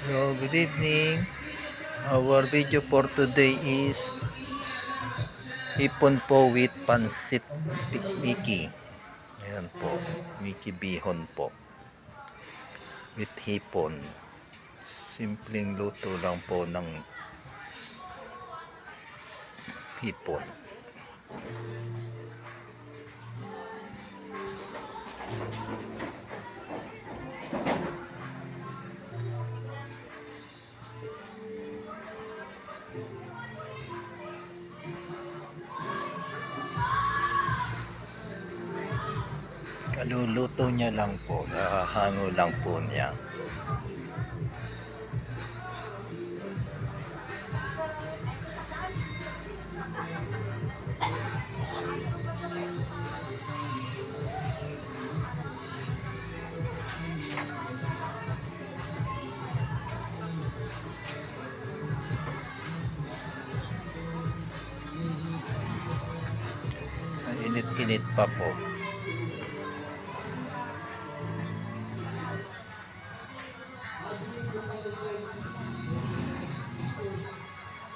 So, good evening. Our video for today is hipon po with pansit Mickey. Ayan po, Mickey bihon po with hipon. Simpleng luto lang po ng hipon. Kaluluto niya lang po, hango lang po niya. Init-init pa po.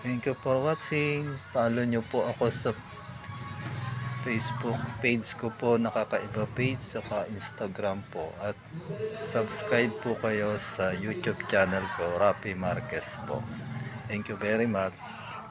Thank you for watching. Follow nyo po ako sa Facebook page ko po, Nakakaiba page, saka Instagram po, at subscribe po kayo sa YouTube channel ko, Rafi Marquez po. Thank you very much.